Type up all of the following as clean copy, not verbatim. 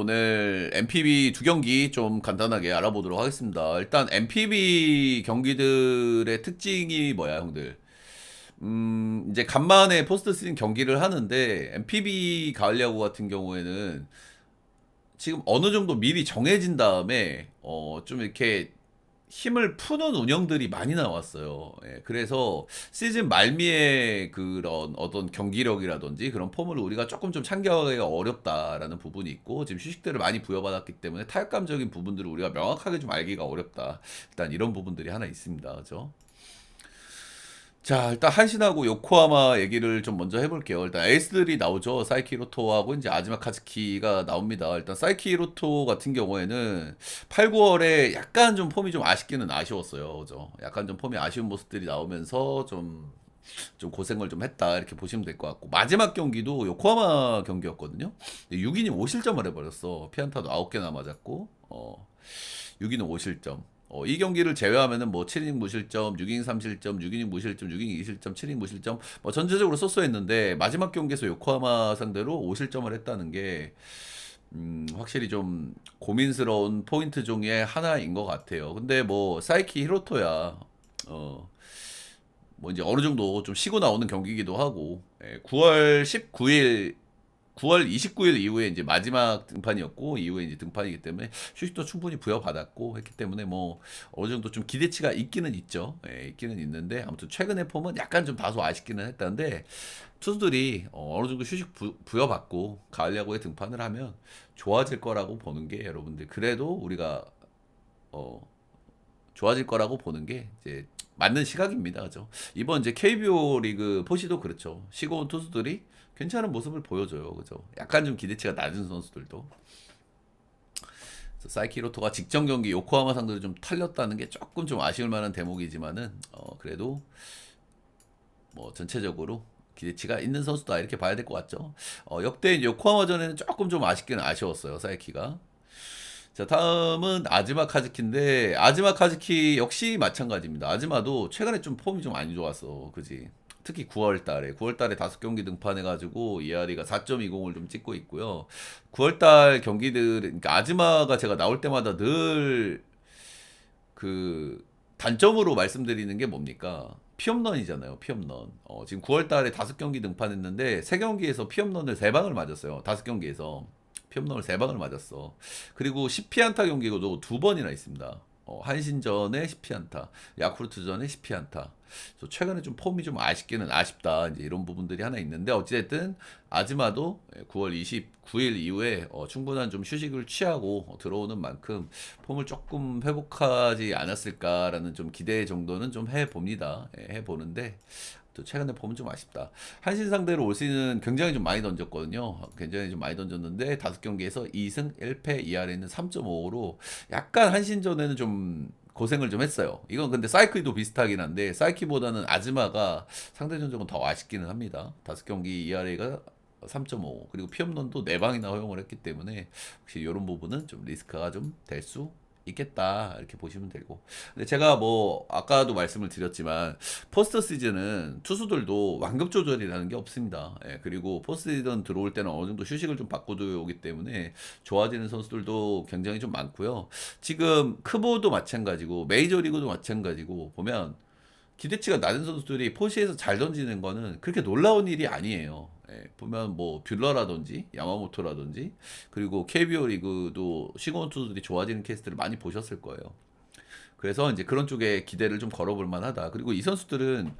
오늘 MPB 두 경기 좀 간단하게 알아보도록 하겠습니다. 일단 MPB 경기들의 특징이 뭐야, 형들? 이제 간만에 포스트 시즌 경기를 하는데 MPB 가을 야구 같은 경우에는 지금 어느 정도 미리 정해진 다음에 좀 이렇게 힘을 푸는 운영들이 많이 나왔어요. 예, 그래서 시즌 말미에 그런 어떤 경기력이라든지 그런 폼을 우리가 조금 좀 참교하기가 어렵다라는 부분이 있고, 지금 휴식들을 많이 부여받았기 때문에 타격감적인 부분들을 우리가 명확하게 좀 알기가 어렵다. 일단 이런 부분들이 하나 있습니다. 그죠? 자, 일단 한신하고 요코하마 얘기를 좀 먼저 해볼게요. 일단 에이스들이 나오죠. 사이키 히로토하고 이제 아즈마 카즈키가 나옵니다. 일단 사이키 히로토 같은 경우에는 8, 9월에 약간 좀 폼이 좀 아쉽기는 아쉬웠어요. 그죠? 약간 좀 폼이 아쉬운 모습들이 나오면서 좀 고생을 좀 했다, 이렇게 보시면 될 것 같고, 마지막 경기도 요코하마 경기였거든요. 6이닝 5실점을 해버렸어. 피안타도 9개나 맞았고, 6이닝 5실점. 이 경기를 제외하면은 뭐 7이닝 무실점, 6이닝 3실점, 6이닝 무실점, 6이닝 2실점, 7이닝 무실점, 뭐 전체적으로 쏘쏘했는데 마지막 경기에서 요코하마 상대로 5실점을 했다는 게 확실히 좀 고민스러운 포인트 중에 하나인 것 같아요. 근데 뭐 사이키 히로토야 뭐 이제 어느 정도 좀 쉬고 나오는 경기이기도 하고, 9월 19일 9월 29일 이후에 이제 마지막 등판이었고, 이후에 이제 등판이기 때문에 휴식도 충분히 부여받았고 했기 때문에 뭐 어느 정도 좀 기대치가 있기는 있죠. 있기는 있는데, 아무튼 최근의 폼은 약간 좀 다소 아쉽기는 했다는데, 투수들이 어느 정도 휴식 부여받고 가을 야구에 등판을 하면 좋아질 거라고 보는 게, 여러분들 그래도 우리가 어 좋아질 거라고 보는 게 이제 맞는 시각입니다. 그죠? 이번 이제 KBO 리그 포시도 그렇죠. 쉬고 온 투수들이 괜찮은 모습을 보여줘요. 그죠? 약간 좀 기대치가 낮은 선수들도. 사이키로토가 직전 경기 요코하마 상대로 좀 털렸다는 게 조금 좀 아쉬울 만한 대목이지만은, 그래도 뭐 전체적으로 기대치가 있는 선수다, 이렇게 봐야 될 것 같죠. 역대 요코하마전에는 조금 좀 아쉽기는 아쉬웠어요, 사이키가. 자, 다음은 아즈마 카즈키인데, 아즈마 카즈키 역시 마찬가지입니다. 아즈마도 최근에 좀 폼이 좀 안 좋았어. 그지? 특히 9월 달에 5경기 등판해가지고 ERA가 4.20을 좀 찍고 있고요. 9월 달 경기들, 그러니까 아즈마가 제가 나올 때마다 늘 그 단점으로 말씀드리는 게 뭡니까? 피홈런이잖아요. 피홈런. 지금 9월 달에 5경기 등판했는데 3경기에서 피홈런을 3방을 맞았어요. 5경기에서 피홈런을 3방을 맞았어. 그리고 10피안타 경기도 2번이나 있습니다. 한신전에 10피안타, 야쿠르트전에 10피안타. 최근에 좀 폼이 좀 아쉽기는 아쉽다, 이제 이런 부분들이 하나 있는데, 어찌됐든 아즈마도 9월 29일 이후에 충분한 좀 휴식을 취하고 들어오는 만큼 폼을 조금 회복하지 않았을까라는 좀 기대 정도는 좀 해봅니다. 해보는데 또 최근에 보면 좀 아쉽다. 한신 상대로 올 시즌 굉장히 좀 많이 던졌거든요. 굉장히 좀 많이 던졌는데 5경기에서 2승 1패, ERA는 3.5로 약간 한신전에는 좀 고생을 좀 했어요. 이건 근데 사이키도 비슷하긴 한데, 사이키보다는 아즈마가 상대 전적은 더 아쉽기는 합니다. 5경기 ERA가 3.5, 그리고 피홈런도 4방이나 허용을 했기 때문에 혹시 이런 부분은 좀 리스크가 좀 될 수 있겠다, 이렇게 보시면 되고. 근데 제가 뭐 아까도 말씀을 드렸지만 포스트 시즌은 투수들도 완급 조절이라는 게 없습니다. 그리고 포스트 시즌 들어올 때는 어느 정도 휴식을 좀 받고 들어오기 때문에 좋아지는 선수들도 굉장히 좀 많고요. 지금 크보도 마찬가지고 메이저리그도 마찬가지고 보면 기대치가 낮은 선수들이 포시에서 잘 던지는 거는 그렇게 놀라운 일이 아니에요. 보면 뭐 뷰러라든지 야마모토라든지, 그리고 KBO 리그도 시그온 투수들이 좋아지는 케이스들을 많이 보셨을 거예요. 그래서 이제 그런 쪽에 기대를 좀 걸어볼 만하다. 그리고 이 선수들은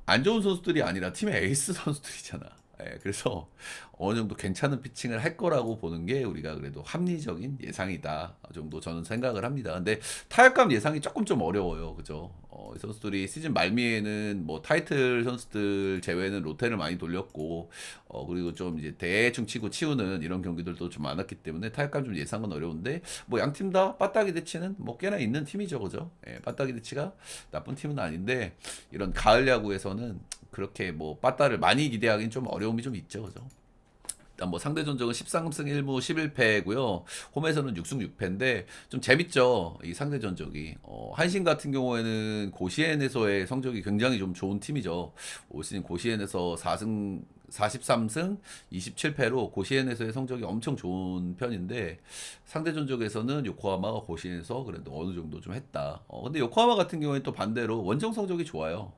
안 좋은 선수들이 아니라 팀의 에이스 선수들이잖아. 그래서 어느 정도 괜찮은 피칭을 할 거라고 보는 게 우리가 그래도 합리적인 예상이다 정도 저는 생각을 합니다. 근데 타격감 예상이 조금 좀 어려워요. 그죠? 이 선수들이 시즌 말미에는 뭐 타이틀 선수들 제외는 로테를 많이 돌렸고, 그리고 좀 이제 대충 치고 치우는 이런 경기들도 좀 많았기 때문에 타격감 좀 예상은 어려운데, 뭐 양 팀 다 빠따기 대치는 뭐 꽤나 있는 팀이죠. 그죠? 빠따기 대치가 나쁜 팀은 아닌데, 이런 가을 야구에서는 그렇게 뭐 빠따를 많이 기대하기는 좀 어려움이 좀 있죠. 그죠? 일단 뭐 상대 전적은 13승 1무 11패고요. 홈에서는 6승 6패인데 좀 재밌죠. 이 상대 전적이. 한신 같은 경우에는 고시엔에서의 성적이 굉장히 좀 좋은 팀이죠. 올 시즌 고시엔에서 4승 43승 27패로 고시엔에서의 성적이 엄청 좋은 편인데 상대 전적에서는 요코하마가 고시엔에서 그래도 어느 정도 좀 했다. 근데 요코하마 같은 경우에 또 반대로 원정 성적이 좋아요.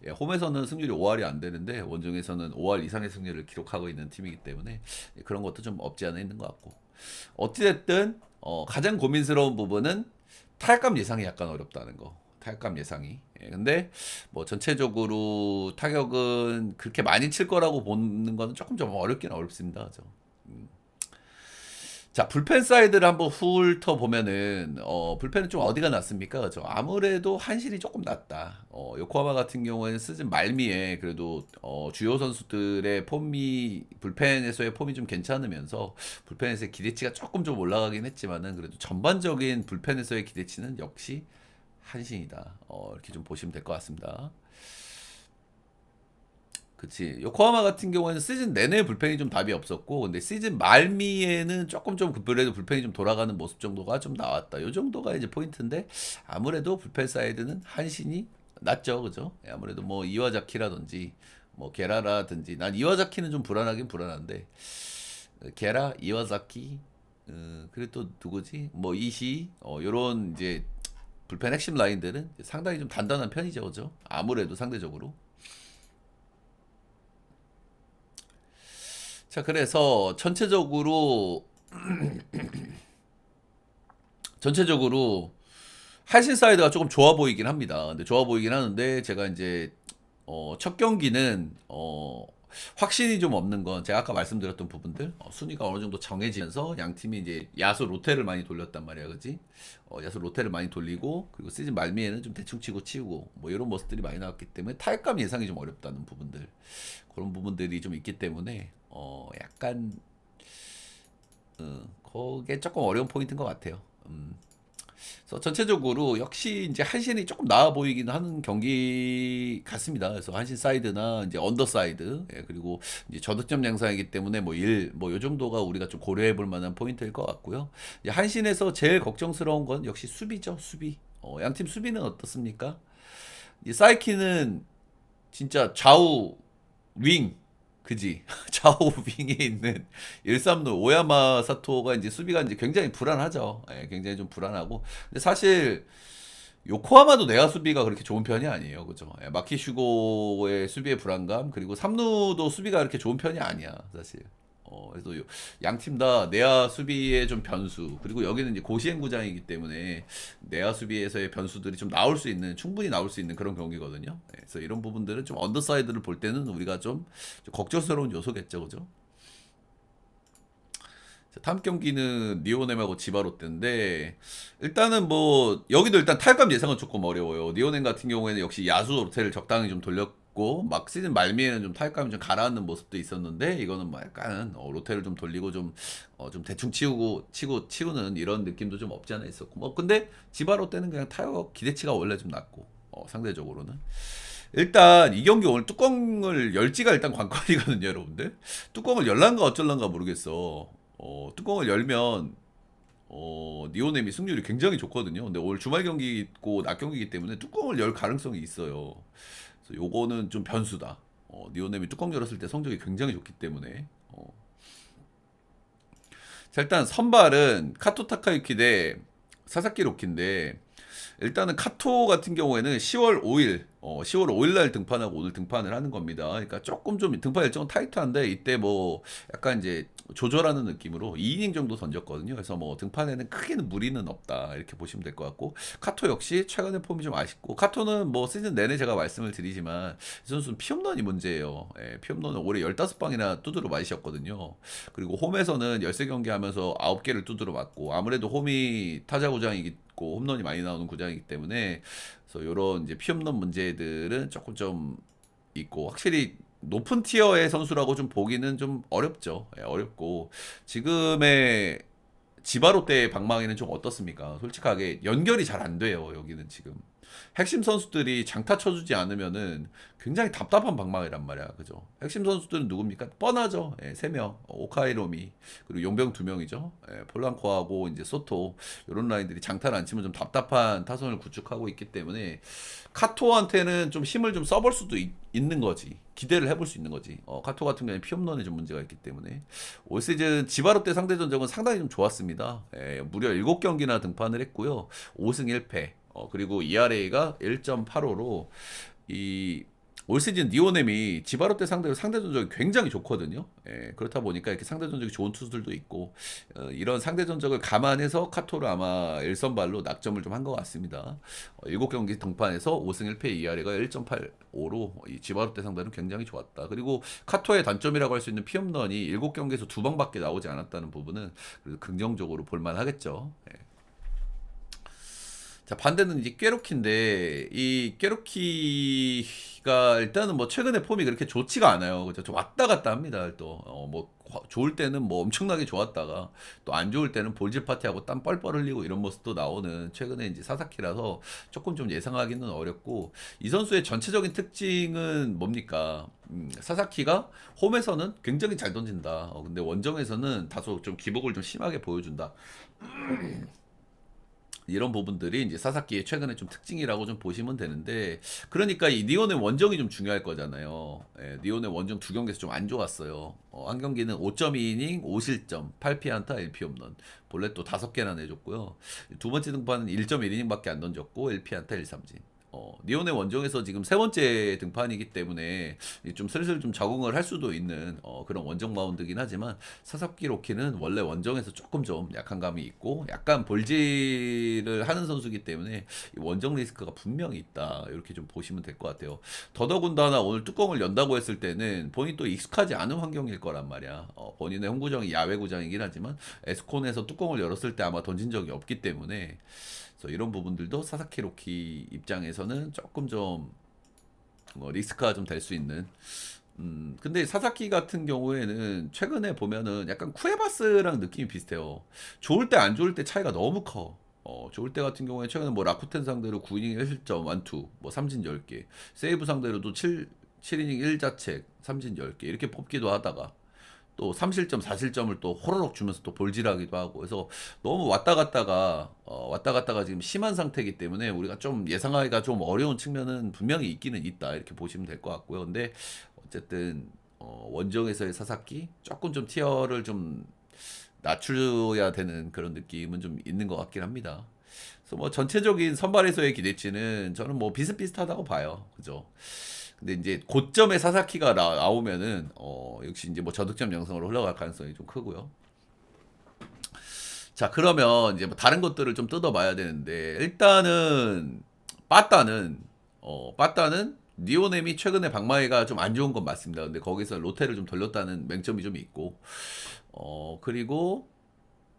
예, 홈에서는 승률이 5할이 안 되는데 원정에서는 5할 이상의 승률을 기록하고 있는 팀이기 때문에 그런 것도 좀 없지 않아 있는 것 같고 어찌됐든 가장 고민스러운 부분은 타격감 예상이 약간 어렵다는 거. 타격감 예상이. 예, 근데 뭐 전체적으로 타격은 그렇게 많이 칠 거라고 보는 거는 조금 좀 어렵긴 어렵습니다. 그죠? 음. 자, 불펜 사이드를 한번 훑어 보면은 불펜은 좀 어디가 낫습니까? 그죠? 아무래도 한신이 조금 낫다. 요코하마 같은 경우에는 시즌 말미에 그래도 주요 선수들의 폼이 불펜에서의 폼이 좀 괜찮으면서 불펜에서의 기대치가 조금 좀 올라가긴 했지만은 그래도 전반적인 불펜에서의 기대치는 역시 한신이다. 이렇게 좀 보시면 될 것 같습니다. 그치. 요코하마 같은 경우에는 시즌 내내 불펜이 좀 답이 없었고, 근데 시즌 말미에는 조금 좀 그래도 불펜이 좀 돌아가는 모습 정도가 좀 나왔다. 요 정도가 이제 포인트인데, 아무래도 불펜 사이드는 한신이 낫죠. 그죠? 예, 아무래도 뭐 이와자키라든지, 뭐 게라라든지, 난 이와자키는 좀 불안하긴 불안한데, 게라, 이와자키, 그리고 또 누구지? 뭐 이시, 요런 이제 불펜 핵심 라인들은 상당히 좀 단단한 편이죠. 그죠? 아무래도 상대적으로. 자, 그래서 전체적으로 한신 사이드가 조금 좋아 보이긴 합니다. 근데 좋아 보이긴 하는데 제가 이제 첫 경기는 확신이 좀 없는 건 제가 아까 말씀드렸던 부분들 순위가 어느 정도 정해지면서 양 팀이 이제 야수 로테를 많이 돌렸단 말이야, 그지? 야수 로테를 많이 돌리고 그리고 시즌 말미에는 좀 대충 치고 치우고 뭐 이런 모습들이 많이 나왔기 때문에 타격감 예상이 좀 어렵다는 부분들 그런 부분들이 좀 있기 때문에 약간 그게 조금 어려운 포인트인 것 같아요. 그래서 전체적으로 역시 이제 한신이 조금 나아 보이긴 하는 경기 같습니다. 그래서 한신 사이드나 이제 언더 사이드 그리고 이제 저득점 양상이기 때문에 뭐 요 정도가 우리가 좀 고려해 볼 만한 포인트일 것 같고요. 이제 한신에서 제일 걱정스러운 건 역시 수비죠, 수비. 양팀 수비는 어떻습니까? 이 사이키는 진짜 좌우 윙 그지 좌우 윙에 있는 1-3루 오야마 사토가 이제 수비가 이제 굉장히 불안하죠. 예, 굉장히 좀 불안하고 근데 사실 요코하마도 내야 수비가 그렇게 좋은 편이 아니에요. 그죠? 예, 마키슈고의 수비의 불안감 그리고 3루도 수비가 그렇게 좋은 편이 아니야 사실. 그래서 양 팀 다 내야 수비의 좀 변수 그리고 여기는 이제 고시행 구장이기 때문에 내야 수비에서의 변수들이 좀 나올 수 있는 충분히 나올 수 있는 그런 경기거든요. 예, 그래서 이런 부분들은 좀 언더사이드를 볼 때는 우리가 좀 걱정스러운 요소겠죠, 그죠? 자, 다음 경기는 니오넴하고 지바롯데인데 일단은 뭐 여기도 일단 탈감 예상은 조금 어려워요. 니오넴 같은 경우에는 역시 야수 로테를 적당히 좀 돌렸고 막 시즌 말미에는 좀 타격감이 좀 가라앉는 모습도 있었는데 이거는 뭐 약간 로테를 좀 돌리고 좀 대충 치우는 이런 느낌도 좀 없지 않아 있었고 뭐 근데 지바롯데는 그냥 타격 기대치가 원래 좀 낮고 상대적으로는 일단 이 경기 오늘 뚜껑을 열지가 일단 관건이거든요, 여러분들. 뚜껑을 열란가 어쩔란가 모르겠어. 뚜껑을 열면 니오넴이 승률이 굉장히 좋거든요. 근데 오늘 주말 경기 있고 낮 경기이기 때문에 뚜껑을 열 가능성이 있어요. 그래서 요거는 좀 변수다. 니오넴이 뚜껑 열었을 때 성적이 굉장히 좋기 때문에. 자, 일단 선발은 카토 타카유키 대 사사키 로키인데 일단은 카토 같은 경우에는 10월 5일, 10월 5일 날 등판하고 오늘 등판을 하는 겁니다. 그러니까 조금 좀 등판 일정은 타이트한데 이때 뭐 약간 이제 조절하는 느낌으로 2이닝 정도 던졌거든요. 그래서 뭐 등판에는 크게는 무리는 없다 이렇게 보시면 될 것 같고 카토 역시 최근의 폼이 좀 아쉽고 카토는 뭐 시즌 내내 제가 말씀을 드리지만 이 선수는 피홈런이 문제예요. 예, 피홈런은 올해 15방이나 두드러 맞으셨거든요. 그리고 홈에서는 13경기 하면서 9개를 두드러 맞고 아무래도 홈이 타자 구장이기 홈런이 많이 나오는 구장이기 때문에 그래서 이런 이제 피홈런 문제들은 조금 좀 있고 확실히 높은 티어의 선수라고 좀 보기는 좀 어렵죠. 예, 어렵고 지금의 지바롯데의 방망이는 좀 어떻습니까? 솔직하게 연결이 잘 안 돼요. 여기는 지금 핵심 선수들이 장타 쳐주지 않으면은 굉장히 답답한 방망이란 말이야. 그죠? 핵심 선수들은 누굽니까? 뻔하죠. 예, 3명. 오카이로미, 그리고 용병 2명이죠. 예, 폴란코하고 이제 소토, 이런 라인들이 장타를 안 치면 좀 답답한 타선을 구축하고 있기 때문에 카토한테는 좀 힘을 좀 써볼 수도 있는 거지. 기대를 해볼 수 있는 거지. 카토 같은 경우에 피홈런에 좀 문제가 있기 때문에 올 시즌 지바롯 때 상대 전적은 상당히 좀 좋았습니다. 예, 무려 7경기나 등판을 했고요. 5승 1패. 그리고 ERA가 1.85로 이 올 시즌 니오넴이 지바롯 때 상대로 상대 전적이 굉장히 좋거든요. 예, 그렇다 보니까 이렇게 상대 전적이 좋은 투수들도 있고 이런 상대 전적을 감안해서 카토를 아마 1선발로 낙점을 좀 한 것 같습니다. 7경기 등판에서 5승 1패 ERA가 1.85로 이 지바롯 때 상대는 굉장히 좋았다. 그리고 카토의 단점이라고 할 수 있는 피홈런이 7경기에서 2방밖에 나오지 않았다는 부분은 그래도 긍정적으로 볼만하겠죠. 예. 자, 반대는 이제 꾀로키인데 이 꾀로키가 일단은 뭐 최근에 폼이 그렇게 좋지가 않아요. 그죠? 좀 왔다 갔다 합니다. 또 뭐 좋을 때는 뭐 엄청나게 좋았다가 또 안 좋을 때는 볼질 파티하고 땀 뻘뻘 흘리고 이런 모습도 나오는 최근에 이제 사사키라서 조금 좀 예상하기는 어렵고, 이 선수의 전체적인 특징은 뭡니까? 사사키가 홈에서는 굉장히 잘 던진다. 근데 원정에서는 다소 좀 기복을 좀 심하게 보여준다. 이런 부분들이 이제 사사키의 최근에 좀 특징이라고 좀 보시면 되는데, 그러니까 이 니온의 원정이 좀 중요할 거잖아요. 예, 니온의 원정 2경기에서 좀 안 좋았어요. 한 경기는 5.2이닝 5실점 8피안타 1피홈런, 본래 또 5개나 내줬고요. 두 번째 등판은 1.1이닝밖에 안 던졌고 1피안타 1삼진. 니온의 원정에서 지금 3번째 등판이기 때문에 좀 슬슬 좀 적응을 할 수도 있는 그런 원정 마운드긴 하지만, 사사키 로키는 원래 원정에서 조금 좀 약한 감이 있고 약간 볼질을 하는 선수이기 때문에 이 원정 리스크가 분명히 있다, 이렇게 좀 보시면 될 것 같아요. 더더군다나 오늘 뚜껑을 연다고 했을 때는 본인이 또 익숙하지 않은 환경일 거란 말이야. 본인의 홈구장이 야외구장이긴 하지만 에스콘에서 뚜껑을 열었을 때 아마 던진 적이 없기 때문에, 그래서 이런 부분들도 사사키 로키 입장에서는 조금 좀 리스크가 좀 될 수 있는. 근데 사사키 같은 경우에는 최근에 보면은 약간 쿠에바스랑 느낌이 비슷해요. 좋을 때 안 좋을 때 차이가 너무 커. 좋을 때 같은 경우에 최근에 뭐 라쿠텐 상대로 9이닝 1실점 1투 뭐 삼진 10개, 세이브 상대로도 7이닝 1자책 삼진 10개 이렇게 뽑기도 하다가 또 3실점 4실점을 또 호로록 주면서 또 볼질하기도 하고, 그래서 너무 왔다 갔다가 지금 심한 상태이기 때문에 우리가 좀 예상하기가 좀 어려운 측면은 분명히 있기는 있다, 이렇게 보시면 될 것 같고요. 근데 어쨌든 원정에서의 사사키 조금 좀 티어를 좀 낮춰야 되는 그런 느낌은 좀 있는 것 같긴 합니다. 그래서 뭐 전체적인 선발에서의 기대치는 저는 뭐 비슷비슷하다고 봐요. 그죠? 근데 이제 고점의 사사키가 나오면은 역시 이제 뭐 저득점 양상으로 흘러갈 가능성이 좀 크고요. 자, 그러면 이제 뭐 다른 것들을 좀 뜯어봐야 되는데, 일단은 빠따는 니오넴이 최근에 방망이가 좀 안 좋은 건 맞습니다. 근데 거기서 로테를 좀 돌렸다는 맹점이 좀 있고, 그리고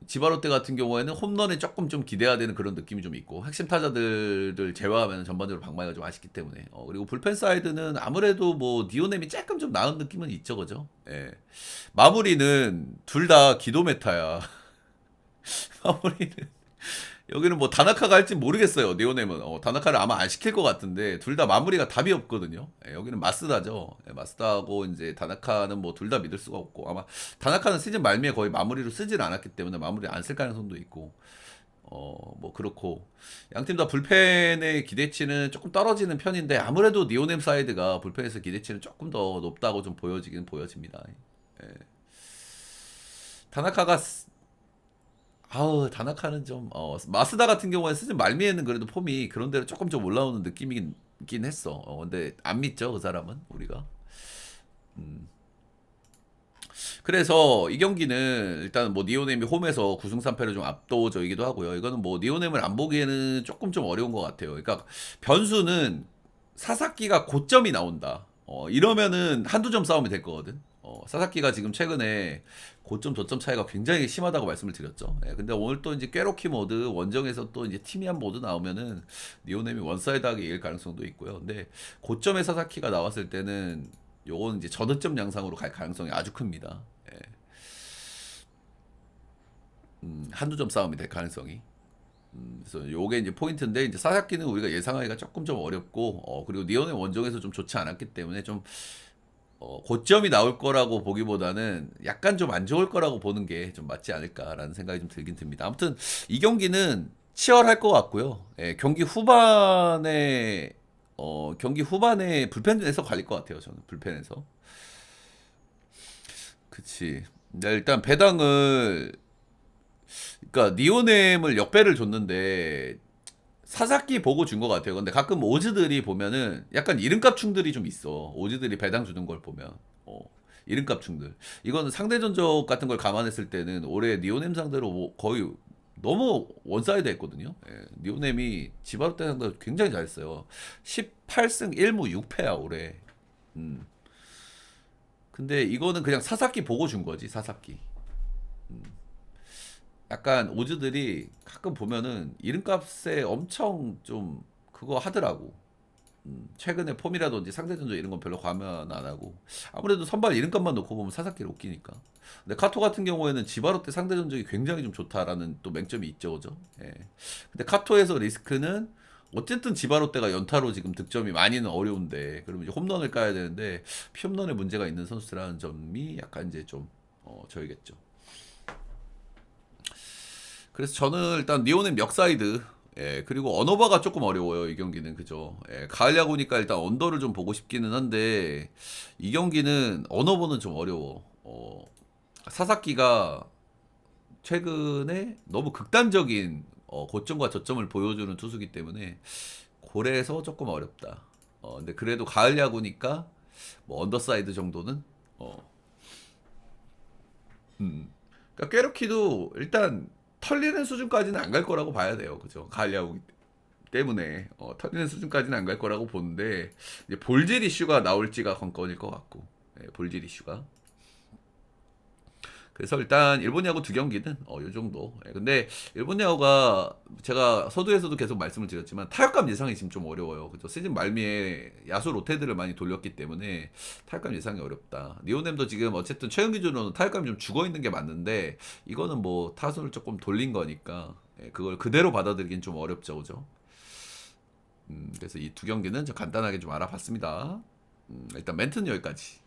지바롯데 같은 경우에는 홈런에 조금 좀 기대해야 되는 그런 느낌이 좀 있고, 핵심 타자들을 제외하면 전반적으로 방망이가 좀 아쉽기 때문에, 그리고 불펜 사이드는 아무래도 뭐 니오넴이 조금 좀 나은 느낌은 있죠, 그죠? 예. 마무리는 둘 다 기도 메타야. 마무리는 여기는 뭐 다나카가 할지 모르겠어요. 네오넴은 다나카를 아마 안 시킬 것 같은데 둘 다 마무리가 답이 없거든요. 예, 여기는 마스다죠. 예, 마스다하고 이제 다나카는 뭐 둘 다 믿을 수가 없고, 아마 다나카는 시즌 말미에 거의 마무리로 쓰질 않았기 때문에 마무리 안 쓸 가능성도 있고, 뭐 그렇고, 양 팀 다 불펜의 기대치는 조금 떨어지는 편인데 아무래도 니오넴 사이드가 불펜에서 기대치는 조금 더 높다고 좀 보여지긴 보여집니다. 예. 다나카가 아우, 다나카는 좀 마스다 같은 경우에 시즌 말미에는 그래도 폼이 그런 대로 조금 좀 올라오는 느낌이긴 했어. 근데 안 믿죠, 그 사람은 우리가. 그래서 이 경기는 일단 뭐 니오넴이 홈에서 9승 3패로 좀 압도적이기도 하고요. 이거는 뭐 니오넴을 안 보기에는 조금 좀 어려운 것 같아요. 그러니까 변수는 사사키가 고점이 나온다. 이러면은 한두 점 싸움이 될 거거든. 사사키가 지금 최근에 고점 저점 차이가 굉장히 심하다고 말씀을 드렸죠. 예, 근데 오늘 또 이제 꾀로키 모드 원정에서 또 이제 티미한 모드 나오면은 니오넴이 원사이드하게 이길 가능성도 있고요. 근데 고점의 사사키가 나왔을 때는 요건 이제 저득점 양상으로 갈 가능성이 아주 큽니다. 한두 점 싸움이 될 가능성이. 그래서 요게 이제 포인트인데 이제 사사키는 우리가 예상하기가 조금 좀 어렵고 그리고 니온의 원정에서 좀 좋지 않았기 때문에 좀 고점이 나올 거라고 보기보다는 약간 좀 안 좋을 거라고 보는 게 좀 맞지 않을까라는 생각이 좀 들긴 듭니다. 아무튼 이 경기는 치열할 것 같고요. 예, 경기 후반에 불펜에서 갈릴 것 같아요. 저는 불펜에서. 그치. 네, 일단 배당을 그러니까 니오넴을 역배를 줬는데 사사키 보고 준 것 같아요. 근데 가끔 오즈들이 보면은 약간 이름값 충들이 좀 있어. 오즈들이 배당 주는 걸 보면 이름값 충들. 이거는 상대 전적 같은 걸 감안했을 때는 올해 니오넴 상대로 거의 너무 원사이드 했거든요. 예, 니오넴이 지바르테 상대로 굉장히 잘했어요. 18승 1무 6패야 올해. 음. 근데 이거는 그냥 사사키 보고 준 거지 사사키. 약간 오즈들이 가끔 보면은 이름값에 엄청 좀 그거 하더라고. 최근에 폼이라든지 상대전적 이런 건 별로 감안 안 하고 아무래도 선발 이름값만 놓고 보면 사사키를 웃기니까. 근데 카토 같은 경우에는 지바로 때 상대전적이 굉장히 좀 좋다라는 또 맹점이 있죠, 그죠? 예. 근데 카토에서 리스크는 어쨌든 지바로 때가 연타로 지금 득점이 많이는 어려운데 그러면 이제 홈런을 까야 되는데 피홈런에 문제가 있는 선수라는 점이 약간 이제 좀 저이겠죠. 그래서 저는 일단 니오는 멱사이드 그리고 언어바가 조금 어려워요 이 경기는 그죠. 가을 야구니까 일단 언더를 좀 보고 싶기는 한데 이 경기는 언어보는 좀 어려워. 사사키가 최근에 너무 극단적인 고점과 저점을 보여주는 투수기 때문에 고래에서 조금 어렵다. 근데 그래도 가을 야구니까 뭐 언더사이드 정도는 그러니까 꾀로키도 일단 털리는 수준까지는 안 갈 거라고 봐야 돼요. 그죠? 가을 야구 때문에 털리는 수준까지는 안 갈 거라고 보는데 이제 볼질 이슈가 나올지가 관건일 것 같고 볼질 이슈가. 그래서 일단 일본 야구 두 경기는 요 정도. 근데 일본 야구가 제가 서두에서도 계속 말씀을 드렸지만 타격감 예상이 지금 좀 어려워요. 그죠? 시즌 말미에 야수 로테들을 많이 돌렸기 때문에 타격감 예상이 어렵다. 니오넴도 지금 어쨌든 최근 기준으로는 타격감이 좀 죽어 있는 게 맞는데 이거는 뭐 타순을 조금 돌린 거니까 그걸 그대로 받아들이긴 좀 어렵죠, 그죠? 그래서 이 두 경기는 좀 간단하게 좀 알아봤습니다. 일단 멘트는 여기까지.